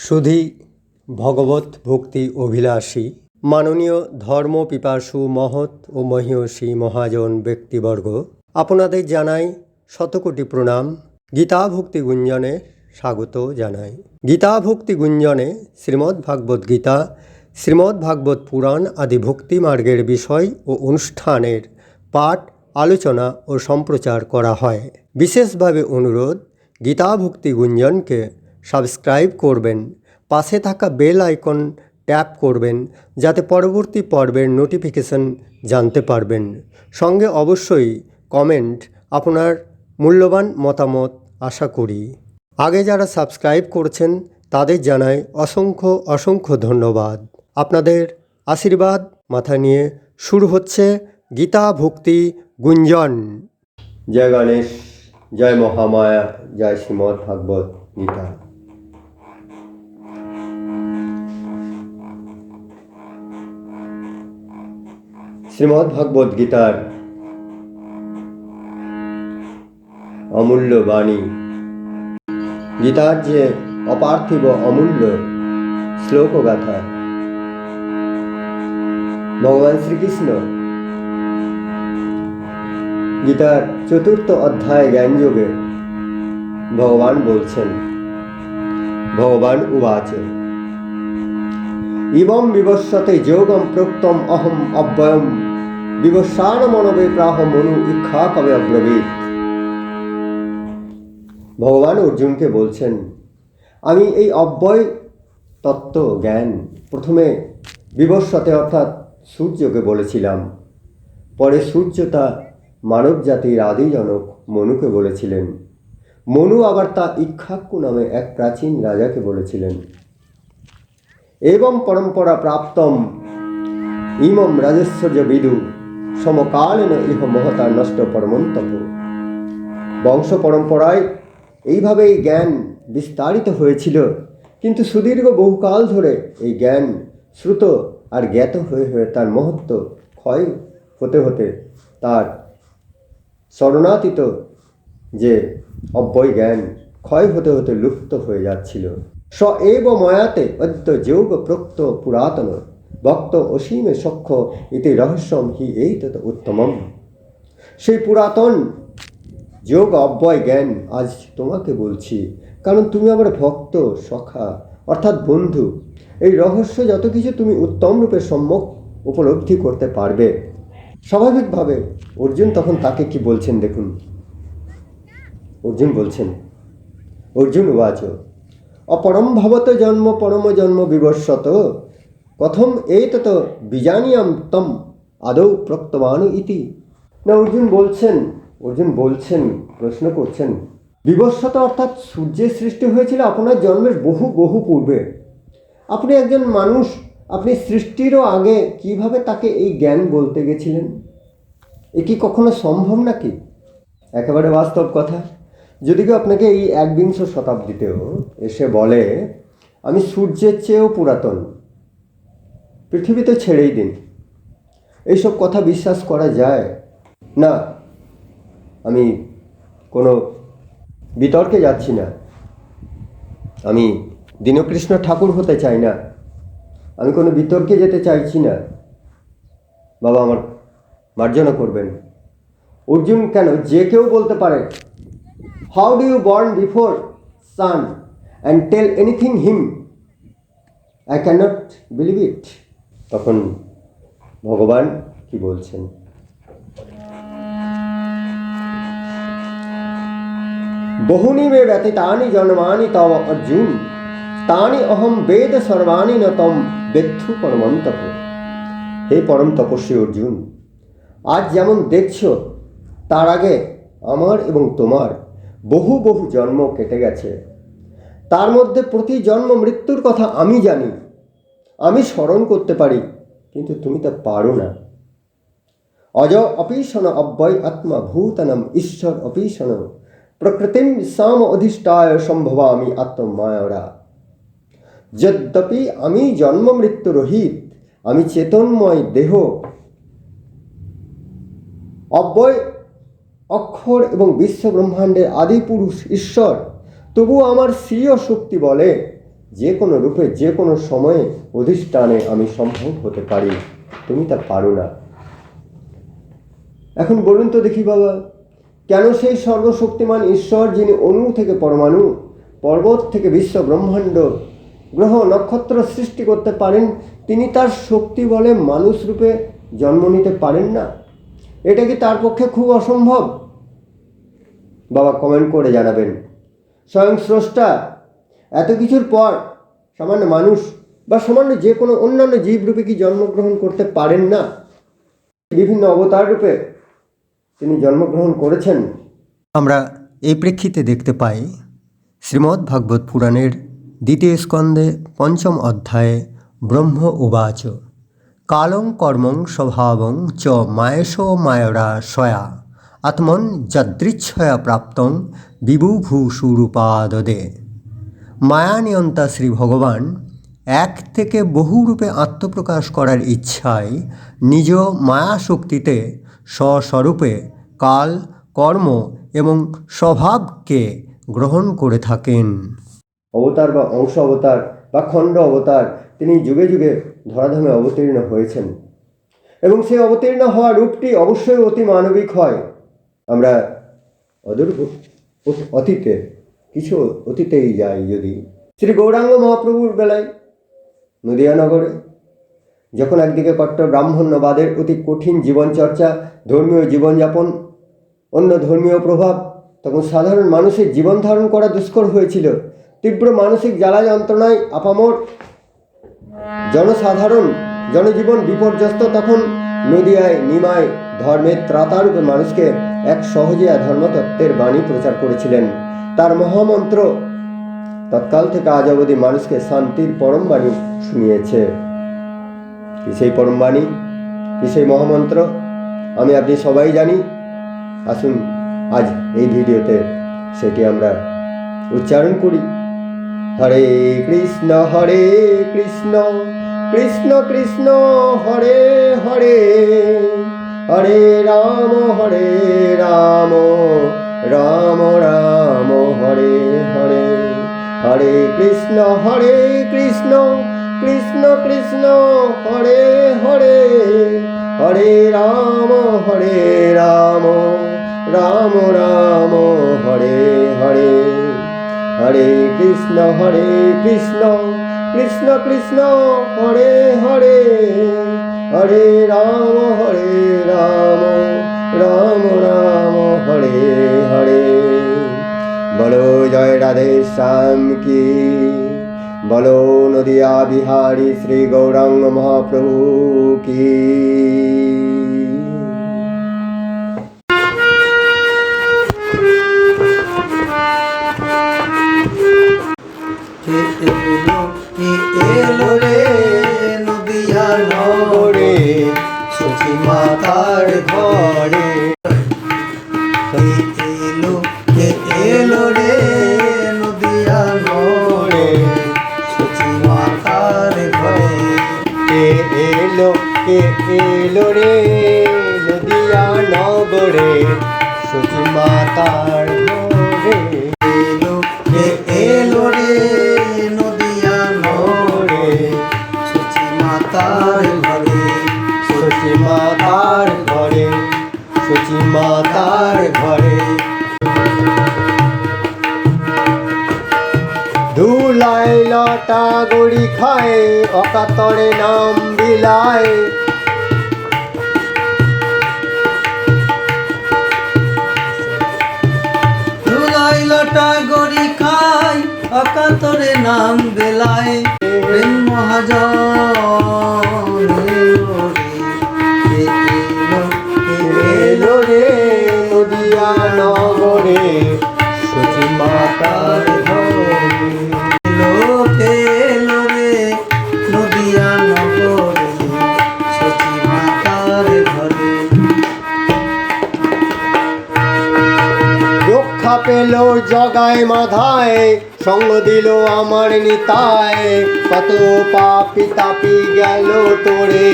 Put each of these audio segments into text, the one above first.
সুধী ভগবত ভক্তি অভিলাষী মাননীয় ধর্ম পিপাসু মহৎ ও মহীয়সী মহাজন ব্যক্তিবর্গ, আপনাদের জানাই শতকোটি প্রণাম। গীতা ভক্তি গুঞ্জনে স্বাগত জানাই। গীতা ভক্তি গুঞ্জনে শ্রীমদ্ভাগবত গীতা, শ্রীমদ্ভাগবত পুরাণ আদি ভক্তি মার্গের বিষয় ও অনুষ্ঠানের পাঠ, আলোচনা ও সম্প্রচার করা হয়। বিশেষভাবে অনুরোধ, গীতা ভক্তি গুঞ্জনকে সাবস্ক্রাইব করবেন, পাশে থাকা বেল আইকন ট্যাপ করবেন যাতে পরবর্তী পর্বের নোটিফিকেশন জানতে পারবেন। সঙ্গে অবশ্যই কমেন্ট, আপনার মূল্যবান মতামত আশা করি। আগে যারা সাবস্ক্রাইব করেছেন তাদের জানাই অসংখ্য অসংখ্য ধন্যবাদ। আপনাদের আশীর্বাদ মাথায় নিয়ে শুরু হচ্ছে গীতা ভক্তি গুঞ্জন। জয় গণেশ, জয় মহামায়া, জয় শ্রীমদ্ভাগবত গীতা। শ্রীমদ্ভাগবত গীতার অমূল্য বাণী, গীতার যে অপার্থিব অমূল্য শ্লোক ও গাথা, ভগবান শ্রীকৃষ্ণ গীতার চতুর্থ অধ্যায় জ্ঞানযোগে ভগবান বলছেন, ভগবান উবাচ ইবং বিবস্বতে যোগম প্রোক্তম অহম অব্যয়ম বিবস্বান মনবে প্রাহ মনু ইক্ষা কবে অব্রবীত। ভগবান অর্জুনকে বলছেন, আমি এই অব্যয় তত্ত্ব জ্ঞান প্রথমে বিবস্বতে অর্থাৎ সূর্যকে বলেছিলাম, পরে সূর্য তা মানব জাতির আদিজনক মনুকে বলেছিলেন, মনু আবার তা ইক্ষ্বাকু নামে এক প্রাচীন রাজাকে বলেছিলেন। এবং পরম্পরা প্রাপ্তম ইমম রাজস্বর্য বিদু সমকালীন ইহ মহতা নষ্ট পরমন্তপ। বংশ পরম্পরায় এইভাবেই জ্ঞান বিস্তারিত হয়েছিল, কিন্তু সুদীর্ঘ বহুকাল ধরে এই জ্ঞান শ্রুত আর জ্ঞাত হয়ে হয়ে তার মহত্ব ক্ষয় হতে হতে তার শরণাতীত যে অব্যয় জ্ঞান ক্ষয় হতে হতে লুপ্ত হয়ে যাচ্ছিল। স এব ময়াতে অদ্য যোগ প্রোক্ত পুরাতন ভক্ত অসীমে সখ্য ইতি রহস্যম হি এইতৎ উত্তমম। সেই পুরাতন যোগ অব্যয় জ্ঞান আজ তোমাকে বলছি, কারণ তুমি আমার ভক্ত সখা অর্থাৎ বন্ধু। এই রহস্য যত কিছু তুমি উত্তম রূপে সম্যক উপলব্ধি করতে পারবে। স্বাভাবিকভাবে অর্জুন তখন তাকে কি বলছেন দেখুন। অর্জুন বলছেন, অর্জুন উবাচ অপরম ভবত জন্ম পরম জন্ম বিবস্বত কথম এতত বিজানিয়াম তম আদৌ প্রক্তবান ইতি। না, অর্জুন বলছেন প্রশ্ন করছেন, বিবস্বত অর্থাৎ সূর্যের সৃষ্টি হয়েছিল আপনার জন্মের বহু বহু পূর্বে। আপনি একজন মানুষ, আপনি সৃষ্টিরও আগে কিভাবে তাকে এই জ্ঞান বলতে গেছিলেন? এ কি কখনো সম্ভব নাকি? একেবারে বাস্তব কথা। যদি কেউ আপনাকে এই ১বিংশ শতাব্দীতেও এসে বলে আমি সূর্যের চেয়েও পুরাতন, পৃথিবী তো ছেড়েই দিন, এইসব কথা বিশ্বাস করা যায় না। আমি কোনো বিতর্কে যাচ্ছি না, আমি দীনকৃষ্ণ ঠাকুর হতে চাই না, আমি কোনো বিতর্কে যেতে চাইছি না, বাবা আমার মার্জনা করবেন। অর্জুন কেন, যে কেউ বলতে পারে how do you born before sun and tell anything him, I can't believe it. তখন ভগবান কি বলছেন, বহুনি মে ব্যতীতানি জন্মানি তব অর্জুন তানি অহম বেদ সর্বাণি ন তম বেত্থু পরমন্তপ। হে পরম তপস্বী অর্জুন, আজ যেমন দেখছ তার আগে আমার এবং তোমার বহু বহু জন্ম কেটে গেছে। তার মধ্যে প্রতি জন্ম মৃত্যুর কথা আমি জানি, আমি স্মরণ করতে পারি, কিন্তু তুমি তা পারো না। অজ অপীশন অব্যয় আত্মা ভূতনম ঈশ্বর অপীশন প্রকৃতিম সাম অধিষ্ঠায় সম্ভবামি আত্মমায়রা। যদ্যপি আমি জন্ম মৃত্যু রহিত, আমি চেতনময় দেহ, অব্যয় অক্ষর এবং বিশ্ব ব্রহ্মাণ্ডের আদি পুরুষ ঈশ্বর, তবু আমার স্বীয় শক্তি বলে যে কোনো রূপে যে কোনো সময়ে অধিষ্ঠানে আমি সম্ভব হতে পারি, তুমি তা পারো না। এখন বলুন তো দেখি বাবা, কেন সেই সর্বশক্তিমান ঈশ্বর, যিনি অণু থেকে পরমাণু, পর্বত থেকে বিশ্ব ব্রহ্মাণ্ড, গ্রহ নক্ষত্র সৃষ্টি করতে পারেন, তিনি তার শক্তি বলে মানুষ রূপে জন্ম নিতে পারেন না? এটা কি তার পক্ষে খুব অসম্ভব? বাবা কমেন্ট করে জানাবেন। স্বয়ং স্রষ্টা এত কিছুর পর সামান্য মানুষ বা সামান্য যে কোনো অন্যান্য জীবরূপে কি জন্মগ্রহণ করতে পারেন না? বিভিন্ন অবতার রূপে তিনি জন্মগ্রহণ করেছেন। আমরা এই প্রেক্ষিতে দেখতে পাই শ্রীমদ্ ভাগবত পুরাণের দ্বিতীয় স্কন্ধে পঞ্চম অধ্যায়ে ব্রহ্ম উবাচ কালং কর্মং স্বভাবং চ মায়েশো মায়রা স্বয়া আত্মন যদৃচ্ছয়া প্রাপ্তং বিভুভূষুরূপাদদে। মায়ানিয়ন্তা শ্রী ভগবান এক থেকে বহু রূপে আত্মপ্রকাশ করার ইচ্ছায় নিজ মায়াশক্তিতে স্বস্বরূপে কাল, কর্ম এবং স্বভাবকে গ্রহণ করে থাকেন। অবতার বা অংশ অবতার বা খণ্ড অবতার তিনি যুগে যুগে ধরাধামে অবতীর্ণ হয়েছেন এবং সেই অবতীর্ণ হওয়া রূপটি অবশ্যই অতি মানবিক হয়। আমরা অদূর অতীতে কিছু অতীতেই যাই, যদি শ্রী গৌরাঙ্গ মহাপ্রভুর বেলায় নদিয়া নগরে যখন একদিকে কট্টর ব্রাহ্মণ্যবাদের অতি কঠিন জীবনচর্চা, ধর্মীয় জীবনযাপন, অন্য ধর্মীয় প্রভাব, তখন সাধারণ মানুষের জীবন ধারণ করা দুষ্কর হয়েছিল। তীব্র মানসিক জ্বালা যন্ত্রণায় আপামর জনসাধারণ, জনজীবন বিপর্যস্ত। তখন নদিয়ায় নিমায় ধর্মের ত্রাতারূপে মানুষকে এক সহজিয়া ধর্মতত্ত্বের বাণী প্রচার করেছিলেন। তার মহামন্ত্র তৎকাল থেকে আজ অবধি মানুষকে শান্তির পরম বাণী শুনিয়েছে। কি সেই পরম বাণী, কি সেই মহামন্ত্র আমি আপনি সবাই জানি। আসুন আজ এই ভিডিওতে সেটি আমরা উচ্চারণ করি। হরে কৃষ্ণ কৃষ্ণ কৃষ্ণ হরে হরে, হরে রাম রাম রাম হরে হরে, হরে কৃষ্ণ কৃষ্ণ কৃষ্ণ হরে হরে, হরে রাম রাম রাম হরে হরে, হরে কৃষ্ণ কৃষ্ণ কৃষ্ণ হরে হরে, হরে রাম রাম রাম হরে হরে। বলো জয় রাধে শ্যাম কি, বলো নদিয়া বিহারী শ্রী গৌরাঙ্গ মহাপ্রভু কি। এলো রে নদিয়া নগরে সখী মাতার ঘরে, এলো রে নদিয়া নগরে সখী মাতার ঘরে, এলো রে নদিয়া নগরে সখী মাতার ঘরে, এলো রে নদিয়া নগরে সখী মাতার ঘরে, সখী মাতার ঘরে, সখী মাতার ঘরে। ধুলায় লতা গড়ি খায় অকাতরে নাম বিলায়, ধুলাই লটা গড়ি খায় অকাতরে নাম বেলায়, প্রেম মহাজন এলো রে নদিয়া নগরে সখী মাতার ঘরে, এলো রে নদিয়া নগরে সখী মাতার ঘরে। রক্ষা পেল জগায় মাধায়, সঙ্গ দিল আমার নিতায়, কত পাপি তাপি গেল তোরে।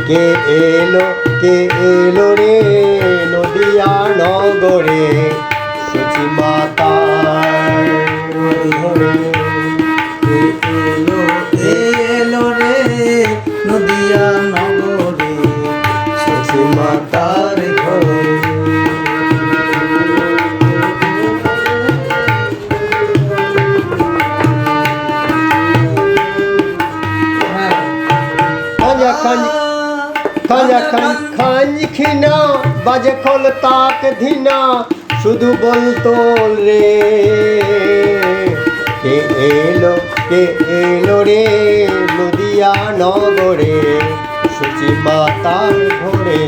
কে এলো রে নদিয়া নগরে সখী মাতার রাজা খান খিনা বাজে খোল তাক ধিনা শুধু বলতো রে কে এলো রে নদিয়া নগরে সচি মাতার ঘরে